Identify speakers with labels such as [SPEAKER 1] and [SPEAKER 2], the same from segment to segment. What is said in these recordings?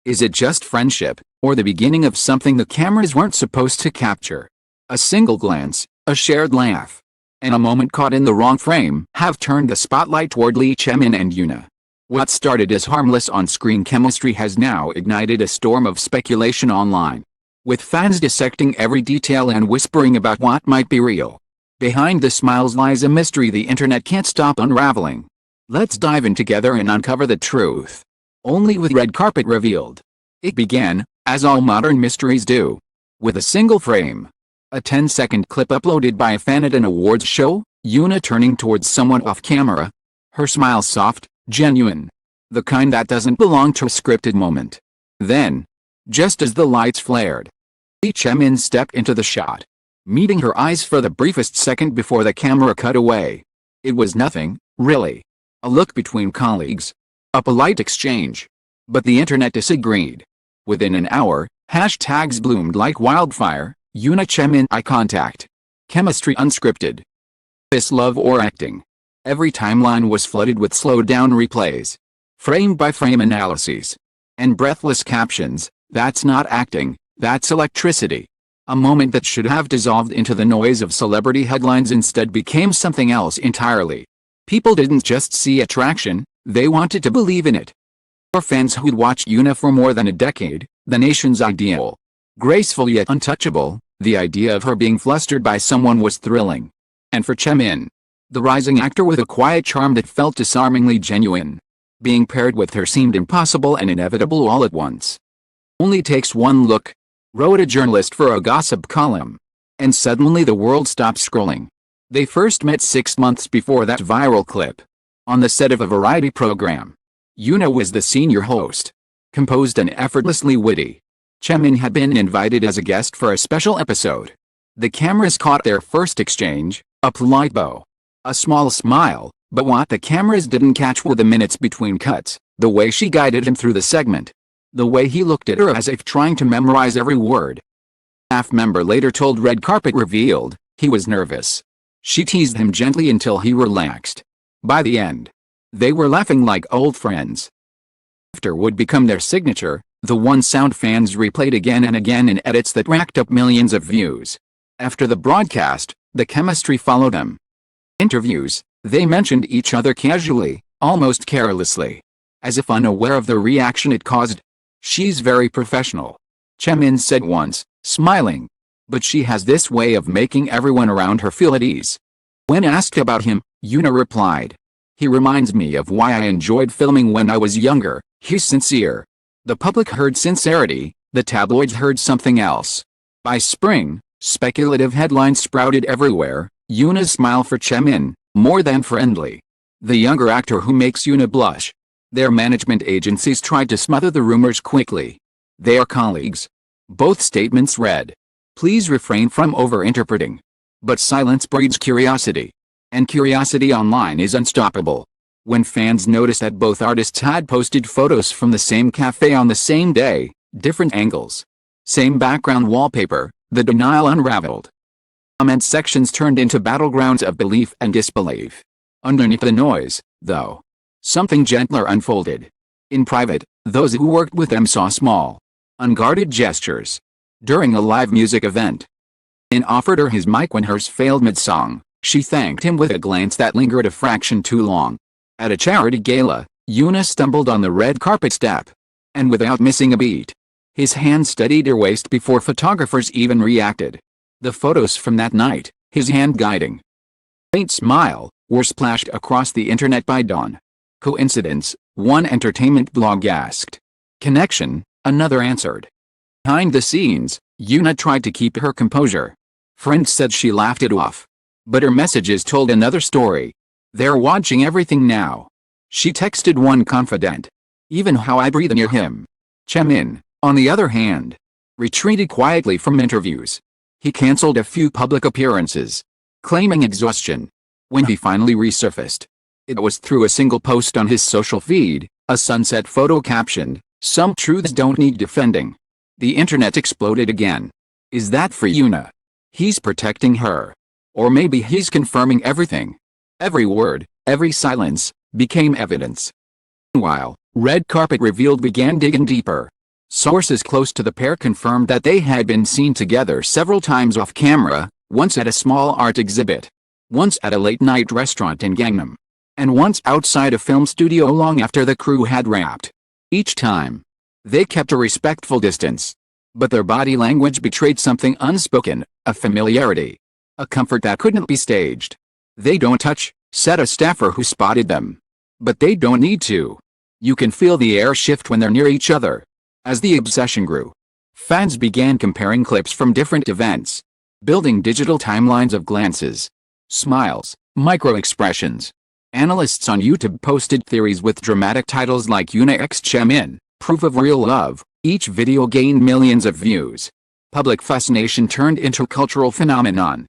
[SPEAKER 1] Is it just friendship, or the beginning of something the cameras weren't supposed to capture? A single glance, a shared laugh, and a moment caught in the wrong frame have turned the spotlight toward Chae-min and Yoona. What started as harmless on-screen chemistry has now ignited a storm of speculation online, with fans dissecting every detail and whispering about what might be real. Behind the smiles lies a mystery the internet can't stop unraveling. Let's dive in together and uncover the truth. Only with red carpet revealed. It began, as all modern mysteries do, with a single frame. A 10-second clip uploaded by a fan at an awards show, Yoona turning towards someone off camera. Her smile soft, genuine. The kind that doesn't belong to a scripted moment. Then, just as the lights flared, Chae-min stepped into the shot, meeting her eyes for the briefest second before the camera cut away. It was nothing, really. A look between colleagues. A polite exchange. But the internet disagreed. Within an hour, hashtags bloomed like wildfire. Yoona Chae-min eye contact. Chemistry unscripted. This love or acting. Every timeline was flooded with slowed-down replays, frame-by-frame analyses, and breathless captions. That's not acting, that's electricity. A moment that should have dissolved into the noise of celebrity headlines instead became something else entirely. People didn't just see attraction, they wanted to believe in it. For fans who'd watched Yoona for more than a decade, the nation's ideal, graceful yet untouchable, the idea of her being flustered by someone was thrilling. And for Chae-min, the rising actor with a quiet charm that felt disarmingly genuine, being paired with her seemed impossible and inevitable all at once. Only takes one look, wrote a journalist for a gossip column. And suddenly the world stopped scrolling. They first met 6 months before that viral clip, on the set of a variety program. Yoona was the senior host, composed and effortlessly witty. Chae-min had been invited as a guest for a special episode. The cameras caught their first exchange, a polite bow, a small smile, but what the cameras didn't catch were the minutes between cuts, the way she guided him through the segment, the way he looked at her as if trying to memorize every word. A staff member later told Red Carpet Revealed, he was nervous. She teased him gently until he relaxed. By the end, they were laughing like old friends. Laughter would become their signature, the one sound fans replayed again and again in edits that racked up millions of views. After the broadcast, the chemistry followed them. Interviews, they mentioned each other casually, almost carelessly, as if unaware of the reaction it caused. She's very professional, Chae-min said once, smiling. But she has this way of making everyone around her feel at ease. When asked about him, Yoona replied, he reminds me of why I enjoyed filming when I was younger. He's sincere. The public heard sincerity, the tabloids heard something else. By spring, speculative headlines sprouted everywhere. Yoona's smile for Chae-min, more than friendly. The younger actor who makes Yoona blush. Their management agencies tried to smother the rumors quickly. They are colleagues. Both statements read, please refrain from over-interpreting. But silence breeds curiosity. And curiosity online is unstoppable. When fans noticed that both artists had posted photos from the same cafe on the same day, different angles, same background wallpaper, the denial unraveled. Comment sections turned into battlegrounds of belief and disbelief. Underneath the noise, though, something gentler unfolded. In private, those who worked with them saw small, unguarded gestures. During a live music event, Chae-min offered her his mic when hers failed mid-song. She thanked him with a glance that lingered a fraction too long. At a charity gala, Yoona stumbled on the red carpet step. And without missing a beat, his hand steadied her waist before photographers even reacted. The photos from that night, his hand guiding, faint smile, were splashed across the internet by dawn. Coincidence? One entertainment blog asked. Connection? Another answered. Behind the scenes, Yoona tried to keep her composure. Friends said she laughed it off. But her messages told another story. They're watching everything now. She texted one confidant. Even how I breathe near him. Chae-min, on the other hand, retreated quietly from interviews. He canceled a few public appearances, claiming exhaustion. When he finally resurfaced, it was through a single post on his social feed, a sunset photo captioned, some truths don't need defending. The internet exploded again. Is that for Yoona? He's protecting her. Or maybe he's confirming everything. Every word, every silence, became evidence. Meanwhile, Red Carpet Revealed began digging deeper. Sources close to the pair confirmed that they had been seen together several times off camera, once at a small art exhibit, once at a late-night restaurant in Gangnam, and once outside a film studio long after the crew had wrapped. Each time, they kept a respectful distance. But their body language betrayed something unspoken, a familiarity, a comfort that couldn't be staged. "They don't touch," said a staffer who spotted them. "But they don't need to. You can feel the air shift when they're near each other." As the obsession grew, fans began comparing clips from different events, building digital timelines of glances, smiles, micro-expressions. Analysts on YouTube posted theories with dramatic titles like Yoona x Chae-min, proof of real love. Each video gained millions of views. Public fascination turned into a cultural phenomenon.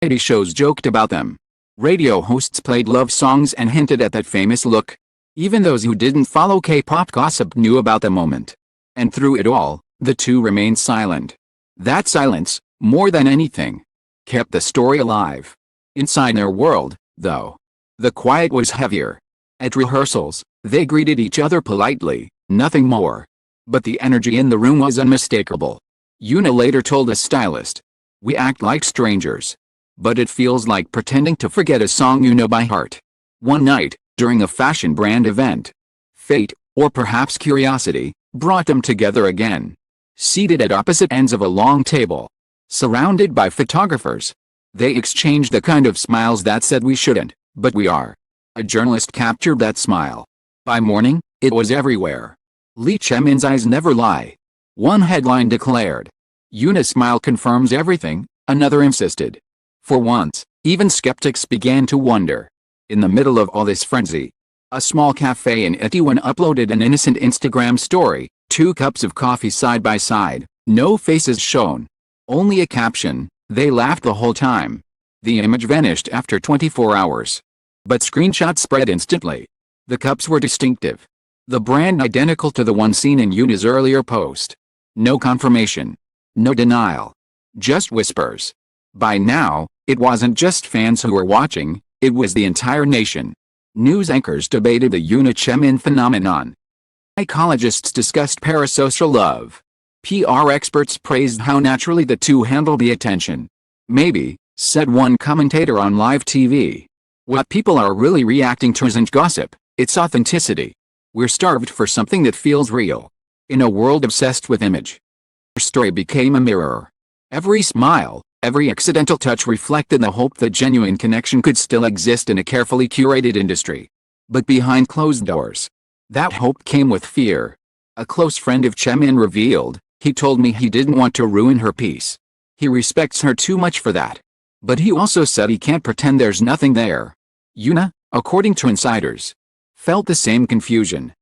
[SPEAKER 1] Variety shows joked about them. Radio hosts played love songs and hinted at that famous look. Even those who didn't follow K-pop gossip knew about the moment. And through it all, the two remained silent. That silence, more than anything, kept the story alive. Inside their world, though, the quiet was heavier. At rehearsals, they greeted each other politely, nothing more. But the energy in the room was unmistakable. Yoona later told a stylist, "We act like strangers. But it feels like pretending to forget a song you know by heart." One night, during a fashion brand event, fate, or perhaps curiosity, brought them together again. Seated at opposite ends of a long table, surrounded by photographers, they exchanged the kind of smiles that said we shouldn't, but we are. A journalist captured that smile. By morning, it was everywhere. "Lee Chae-min's eyes never lie," one headline declared. "Yoona's smile confirms everything," another insisted. For once, even skeptics began to wonder. In the middle of all this frenzy, a small cafe in Itaewon uploaded an innocent Instagram story, 2 cups of coffee side by side, no faces shown. Only a caption, "They laughed the whole time." The image vanished after 24 hours. But screenshots spread instantly. The cups were distinctive. The brand identical to the one seen in Yoona's earlier post. No confirmation. No denial. Just whispers. By now, it wasn't just fans who were watching, it was the entire nation. News anchors debated the Yoona Chae-min phenomenon. Psychologists discussed parasocial love. PR experts praised how naturally the two handle the attention. "Maybe," said one commentator on live TV, "what people are really reacting to isn't gossip, it's authenticity. We're starved for something that feels real. In a world obsessed with image." Her story became a mirror. Every smile, every accidental touch reflected the hope that genuine connection could still exist in a carefully curated industry. But behind closed doors, that hope came with fear. A close friend of Chae-min revealed, "He told me he didn't want to ruin her peace. He respects her too much for that. But he also said he can't pretend there's nothing there." Yoona, according to insiders, felt the same confusion.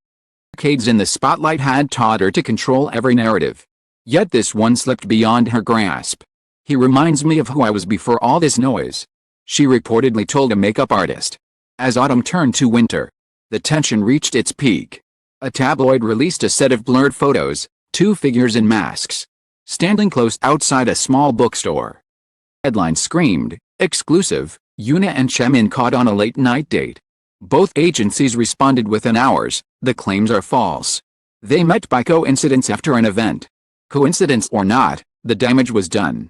[SPEAKER 1] Decades in the spotlight had taught her to control every narrative. Yet this one slipped beyond her grasp. "He reminds me of who I was before all this noise," she reportedly told a makeup artist. As autumn turned to winter, the tension reached its peak. A tabloid released a set of blurred photos, 2 figures in masks, standing close outside a small bookstore. Headline screamed, "Exclusive, Yoona and Chae-min caught on a late-night date." Both agencies responded within hours, "The claims are false. They met by coincidence after an event." Coincidence or not, the damage was done.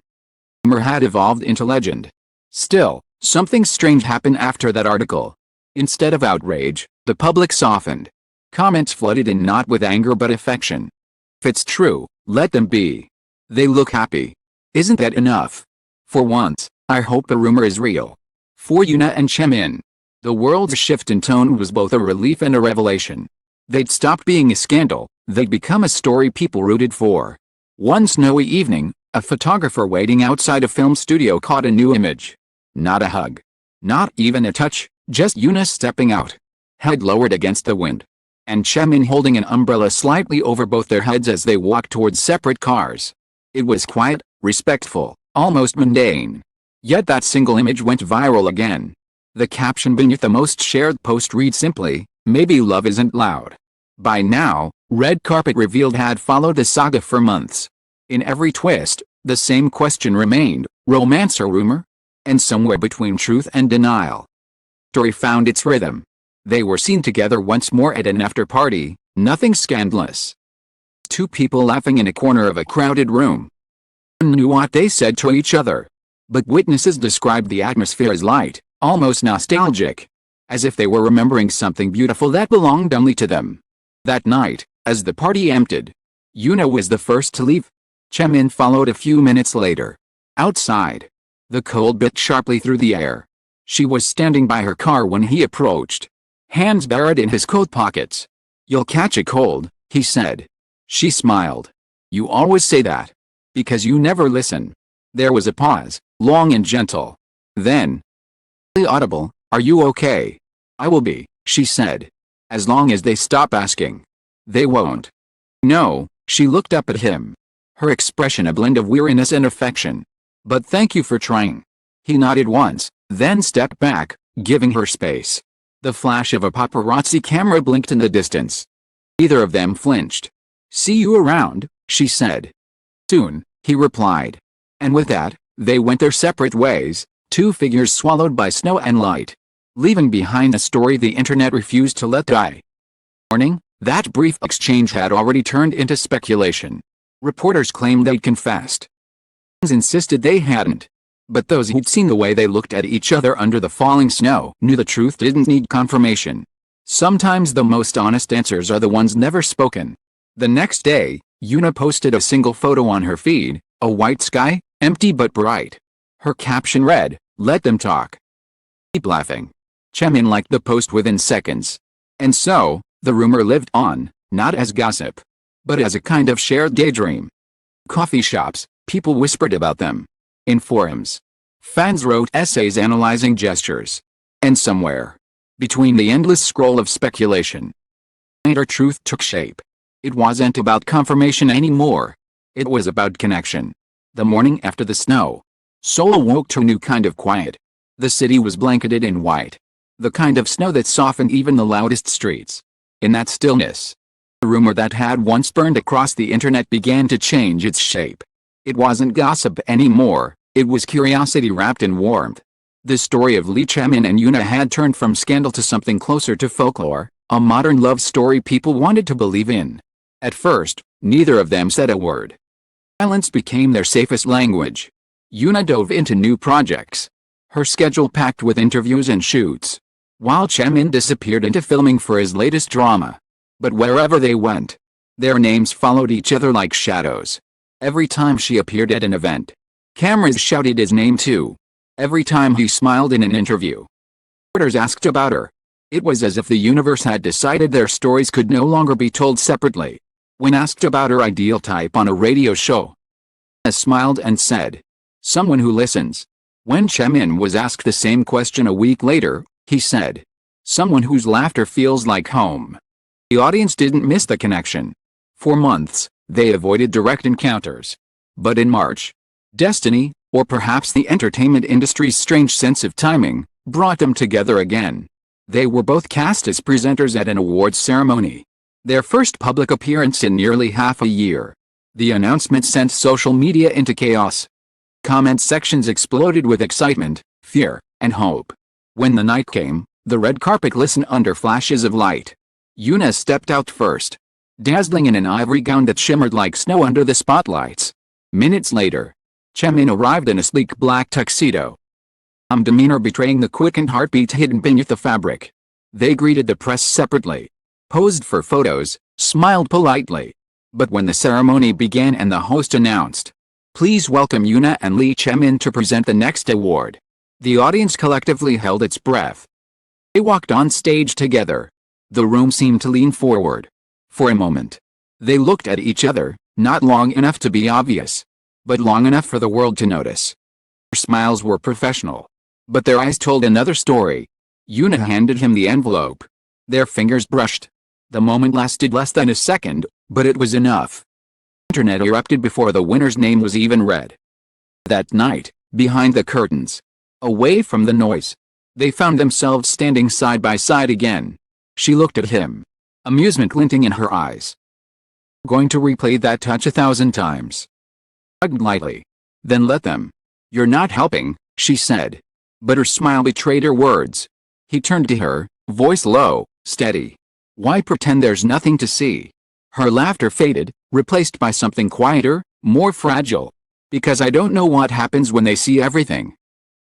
[SPEAKER 1] Rumor had evolved into legend. Still, something strange happened after that article. Instead of outrage, the public softened. Comments flooded in not with anger but affection. "If it's true, let them be. They look happy. Isn't that enough? For once, I hope the rumor is real." For Yoona and Chae-min, the world's shift in tone was both a relief and a revelation. They'd stopped being a scandal, they'd become a story people rooted for. One snowy evening, a photographer waiting outside a film studio caught a new image. Not a hug. Not even a touch, just Yoona stepping out, head lowered against the wind, and Chae-min holding an umbrella slightly over both their heads as they walked towards separate cars. It was quiet, respectful, almost mundane. Yet that single image went viral again. The caption beneath the most shared post read simply, "Maybe love isn't loud." By now, red carpet revealed had followed the saga for months. In every twist, the same question remained, romance or rumor? And somewhere between truth and denial, story found its rhythm. They were seen together once more at an after-party, nothing scandalous. Two people laughing in a corner of a crowded room. No one knew what they said to each other. But witnesses described the atmosphere as light, almost nostalgic. As if they were remembering something beautiful that belonged only to them. That night, as the party emptied, Yoona was the first to leave. Chae-min followed a few minutes later. Outside, the cold bit sharply through the air. She was standing by her car when he approached, hands buried in his coat pockets. "You'll catch a cold," he said. She smiled. "You always say that. Because you never listen." There was a pause, long and gentle. Then, audible, "Are you okay?" "I will be," she said. "As long as they stop asking." "They won't." "No." She looked up at him, her expression a blend of weariness and affection. "But thank you for trying." He nodded once, then stepped back, giving her space. The flash of a paparazzi camera blinked in the distance. Neither of them flinched. "See you around," she said. "Soon," he replied. And with that, they went their separate ways, two figures swallowed by snow and light, leaving behind a story the internet refused to let die. Morning, that brief exchange had already turned into speculation. Reporters claimed they'd confessed. Fans insisted they hadn't. But those who'd seen the way they looked at each other under the falling snow knew the truth didn't need confirmation. Sometimes the most honest answers are the ones never spoken. The next day, Yoona posted a single photo on her feed, a white sky, empty but bright. Her caption read, "Let them talk." Keep laughing. Chae-min liked the post within seconds. And so, the rumor lived on, not as gossip, but as a kind of shared daydream. Coffee shops, people whispered about them. In forums, fans wrote essays analyzing gestures. And somewhere, between the endless scroll of speculation, inner truth took shape. It wasn't about confirmation anymore. It was about connection. The morning after the snow, Seoul awoke to a new kind of quiet. The city was blanketed in white. The kind of snow that softened even the loudest streets. In that stillness, the rumor that had once burned across the internet began to change its shape. It wasn't gossip anymore, it was curiosity wrapped in warmth. The story of Chae-min and Yoona had turned from scandal to something closer to folklore, a modern love story people wanted to believe in. At first, neither of them said a word. Silence became their safest language. Yoona dove into new projects, her schedule packed with interviews and shoots, while Chae-min disappeared into filming for his latest drama. But wherever they went, their names followed each other like shadows. Every time she appeared at an event, cameras shouted his name too. Every time he smiled in an interview, reporters asked about her. It was as if the universe had decided their stories could no longer be told separately. When asked about her ideal type on a radio show, Yoona smiled and said, "Someone who listens." When Chae-min was asked the same question a week later, he said, "Someone whose laughter feels like home." The audience didn't miss the connection. For months, they avoided direct encounters. But in March, destiny, or perhaps the entertainment industry's strange sense of timing, brought them together again. They were both cast as presenters at an awards ceremony. Their first public appearance in nearly half a year. The announcement sent social media into chaos. Comment sections exploded with excitement, fear, and hope. When the night came, the red carpet glistened under flashes of light. Yoona stepped out first, dazzling in an ivory gown that shimmered like snow under the spotlights. Minutes later, Chae-min arrived in a sleek black tuxedo, calm demeanor betraying the quickened heartbeat hidden beneath the fabric. They greeted the press separately, posed for photos, smiled politely. But when the ceremony began and the host announced, "Please welcome Yoona and Chae-min to present the next award," the audience collectively held its breath. They walked on stage together. The room seemed to lean forward. For a moment, they looked at each other, not long enough to be obvious, but long enough for the world to notice. Their smiles were professional, but their eyes told another story. Yoona handed him the envelope. Their fingers brushed. The moment lasted less than a second, but it was enough. The internet erupted before the winner's name was even read. That night, behind the curtains, away from the noise, they found themselves standing side by side again. She looked at him, amusement glinting in her eyes. "Going to replay that touch 1,000 times." Hugged lightly. "Then let them." "You're not helping," she said. But her smile betrayed her words. He turned to her, voice low, steady. "Why pretend there's nothing to see?" Her laughter faded, replaced by something quieter, more fragile. Because I don't know what happens when they see everything.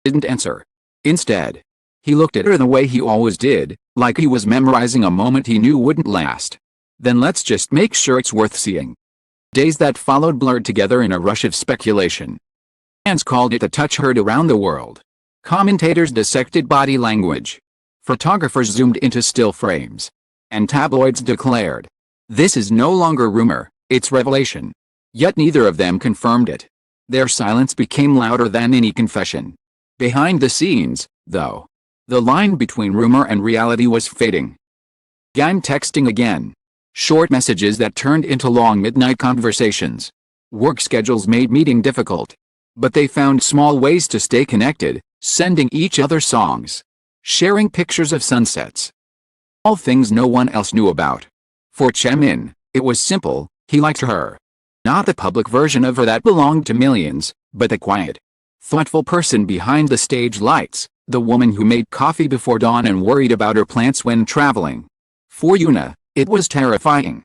[SPEAKER 1] Didn't answer. Instead, he looked at her the way he always did, like he was memorizing a moment he knew wouldn't last. Then let's just make sure it's worth seeing. Days that followed blurred together in a rush of speculation. Fans called it the touch heard around the world. Commentators dissected body language. Photographers zoomed into still frames. And tabloids declared, "This is no longer rumor, it's revelation." Yet neither of them confirmed it. Their silence became louder than any confession. Behind the scenes, though, the line between rumor and reality was fading. Began texting again. Short messages that turned into long midnight conversations. Work schedules made meeting difficult. But they found small ways to stay connected, sending each other songs. Sharing pictures of sunsets. All things no one else knew about. For Chae-min, it was simple, he liked her. Not the public version of her that belonged to millions, but the quiet, thoughtful person behind the stage lights, the woman who made coffee before dawn and worried about her plants when traveling. For Yoona, it was terrifying.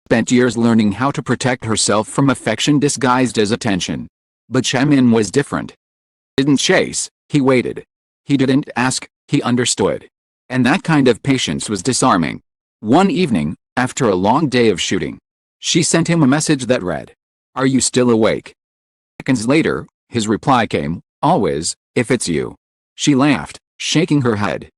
[SPEAKER 1] Spent years learning how to protect herself from affection disguised as attention. But Chae-min was different. He didn't chase, he waited. He didn't ask, he understood. And that kind of patience was disarming. One evening, after a long day of shooting, she sent him a message that read, "Are you still awake?" Seconds later, his reply came, "Always, if it's you." She laughed, shaking her head.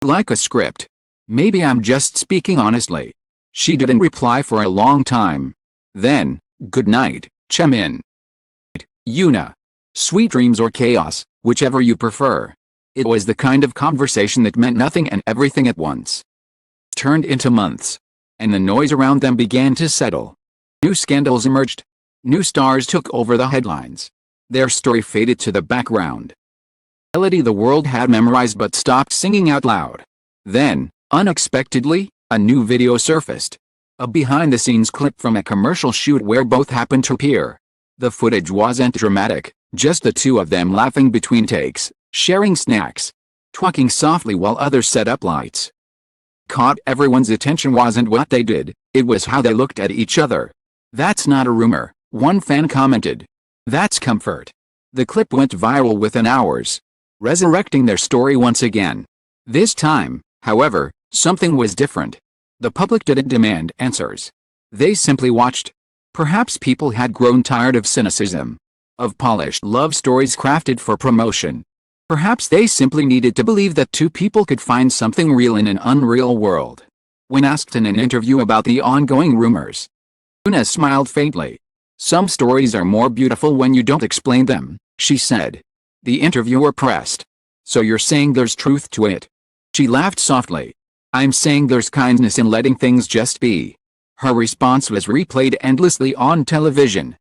[SPEAKER 1] Like a script. "Maybe I'm just speaking honestly." She didn't reply for a long time. Then, "Good night, Chae-min. Yoona. Sweet dreams or chaos, whichever you prefer." It was the kind of conversation that meant nothing and everything at once. Turned into months. And the noise around them began to settle. New scandals emerged. New stars took over the headlines. Their story faded to the background. Melody the world had memorized but stopped singing out loud. Then, unexpectedly, a new video surfaced. A behind-the-scenes clip from a commercial shoot where both happened to appear. The footage wasn't dramatic, just the two of them laughing between takes, sharing snacks, talking softly while others set up lights. Caught everyone's attention wasn't what they did, it was how they looked at each other. "That's not a rumor," one fan commented. "That's comfort." The clip went viral within hours, resurrecting their story once again. This time, however, something was different. The public didn't demand answers. They simply watched. Perhaps people had grown tired of cynicism, of polished love stories crafted for promotion. Perhaps they simply needed to believe that two people could find something real in an unreal world. When asked in an interview about the ongoing rumors, Yoona smiled faintly. "Some stories are more beautiful when you don't explain them," she said. The interviewer pressed, "So you're saying there's truth to it?" She laughed softly. "I'm saying there's kindness in letting things just be." Her response was replayed endlessly on television,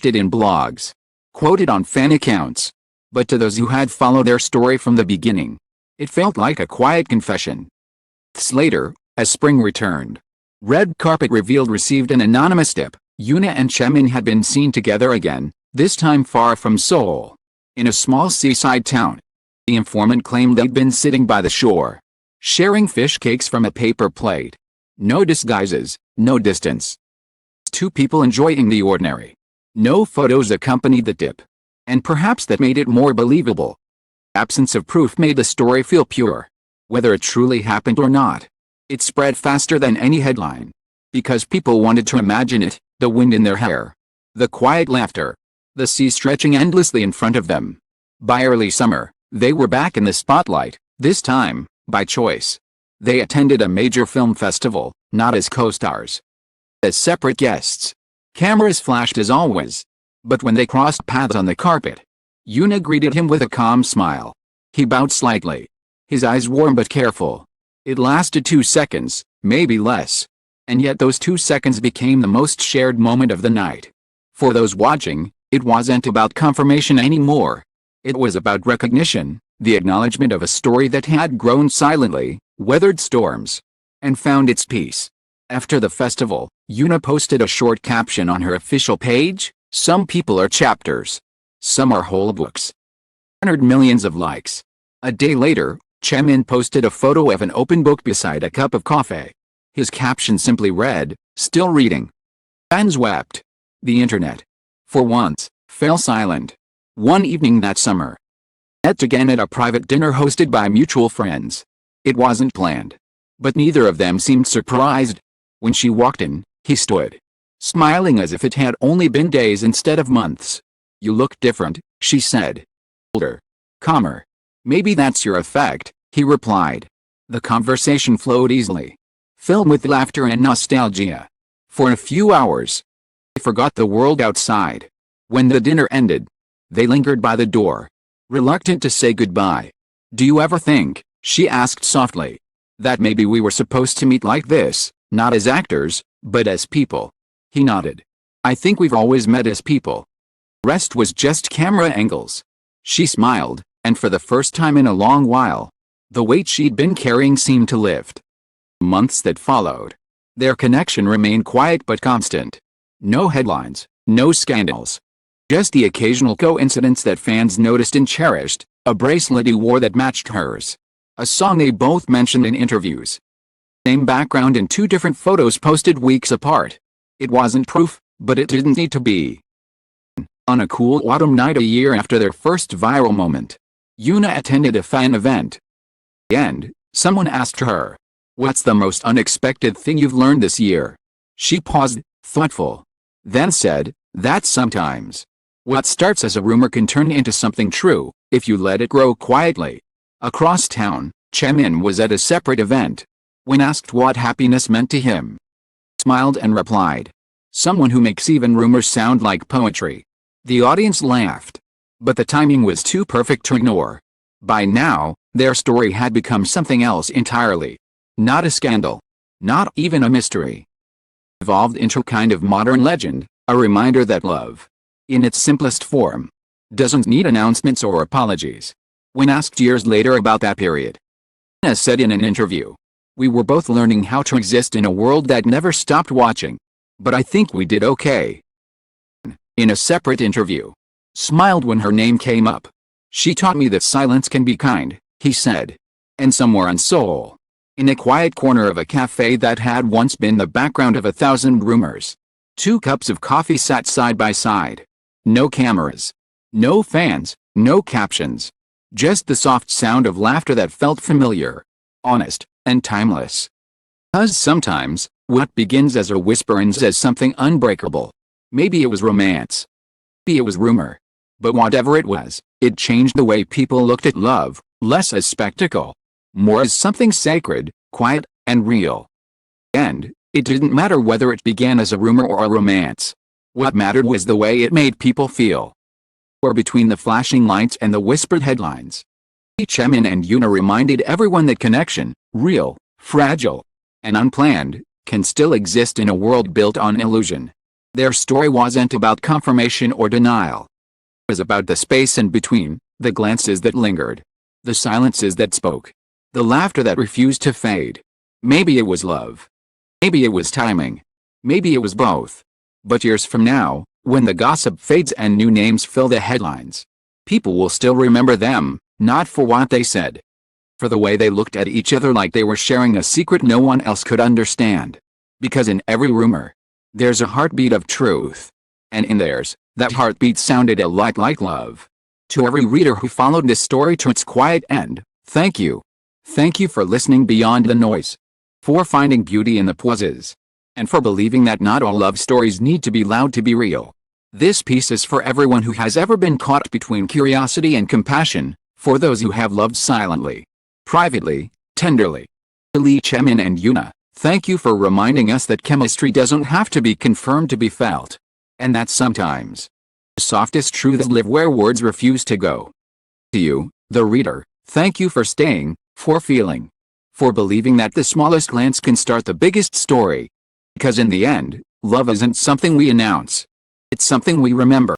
[SPEAKER 1] in blogs, quoted on fan accounts. But to those who had followed their story from the beginning, it felt like a quiet confession. Months later, as spring returned, red carpet revealed received an anonymous tip. Yoona and Chae-min had been seen together again, this time far from Seoul, in a small seaside town. The informant claimed they'd been sitting by the shore, sharing fish cakes from a paper plate. No disguises, no distance. Two people enjoying the ordinary. No photos accompanied the tip. And perhaps that made it more believable. Absence of proof made the story feel pure. Whether it truly happened or not, it spread faster than any headline. Because people wanted to imagine it, the wind in their hair, the quiet laughter, the sea stretching endlessly in front of them. By early summer, they were back in the spotlight, this time, by choice. They attended a major film festival, not as co-stars, as separate guests. Cameras flashed as always. But when they crossed paths on the carpet, Yoona greeted him with a calm smile. He bowed slightly, his eyes warm but careful. It lasted 2 seconds, maybe less. And yet those 2 seconds became the most shared moment of the night. For those watching, it wasn't about confirmation anymore. It was about recognition, the acknowledgement of a story that had grown silently, weathered storms, and found its peace. After the festival, Yoona posted a short caption on her official page. "Some people are chapters. Some are whole books." Garnered millions of likes. A day later, Chae-min posted a photo of an open book beside a cup of coffee. His caption simply read, "Still reading." Fans wept. The internet, for once, fell silent. One evening that summer, met again at a private dinner hosted by mutual friends. It wasn't planned. But neither of them seemed surprised. When she walked in, he stood, smiling as if it had only been days instead of months. "You look different," she said. "Older. Calmer." "Maybe that's your effect," he replied. The conversation flowed easily, filled with laughter and nostalgia. For a few hours, they forgot the world outside. When the dinner ended, they lingered by the door, reluctant to say goodbye. "Do you ever think," she asked softly, "that maybe we were supposed to meet like this, not as actors, but as people?" He nodded. "I think we've always met as people. The rest was just camera angles." She smiled, and for the first time in a long while, the weight she'd been carrying seemed to lift. Months that followed, their connection remained quiet but constant. No headlines, no scandals. Just the occasional coincidence that fans noticed and cherished, a bracelet he wore that matched hers, a song they both mentioned in interviews. Same background and two different photos posted weeks apart. It wasn't proof, but it didn't need to be. On a cool autumn night a year after their first viral moment, Yoona attended a fan event. At the end, someone asked her, "What's the most unexpected thing you've learned this year?" She paused, thoughtful, then said, "That sometimes what starts as a rumor can turn into something true, if you let it grow quietly." Across town, Chae-min was at a separate event. When asked what happiness meant to him, he smiled and replied, "Someone who makes even rumors sound like poetry." The audience laughed, but the timing was too perfect to ignore. By now, their story had become something else entirely. Not a scandal. Not even a mystery. Evolved into a kind of modern legend, a reminder that love, in its simplest form, doesn't need announcements or apologies. When asked years later about that period, Yoona said in an interview, "We were both learning how to exist in a world that never stopped watching. But I think we did okay." In a separate interview, smiled when her name came up. "She taught me that silence can be kind," he said. And somewhere in Seoul, in a quiet corner of a cafe that had once been the background of 1,000 rumors, two cups of coffee sat side by side. No cameras. No fans. No captions. Just the soft sound of laughter that felt familiar, honest, and timeless. Because sometimes, what begins as a whisper ends as something unbreakable. Maybe it was romance. Maybe it was rumor. But whatever it was, it changed the way people looked at love, less as spectacle, more as something sacred, quiet, and real. And it didn't matter whether it began as a rumor or a romance. What mattered was the way it made people feel. Or between the flashing lights and the whispered headlines, Chae-min and Yoona reminded everyone that connection, real, fragile, and unplanned, can still exist in a world built on illusion. Their story wasn't about confirmation or denial. It was about the space in between, the glances that lingered, the silences that spoke, the laughter that refused to fade. Maybe it was love. Maybe it was timing. Maybe it was both. But years from now, when the gossip fades and new names fill the headlines, people will still remember them, not for what they said, for the way they looked at each other like they were sharing a secret no one else could understand. Because in every rumor, there's a heartbeat of truth. And in theirs, that heartbeat sounded a lot like love. To every reader who followed this story to its quiet end, thank you. Thank you for listening beyond the noise. For finding beauty in the pauses. And for believing that not all love stories need to be loud to be real. This piece is for everyone who has ever been caught between curiosity and compassion, for those who have loved silently, privately, tenderly. Chae-min and Yoona, thank you for reminding us that chemistry doesn't have to be confirmed to be felt. And that sometimes, the softest truths live where words refuse to go. To you, the reader, thank you for staying, for feeling, for believing that the smallest glance can start the biggest story. Because in the end, love isn't something we announce. It's something we remember.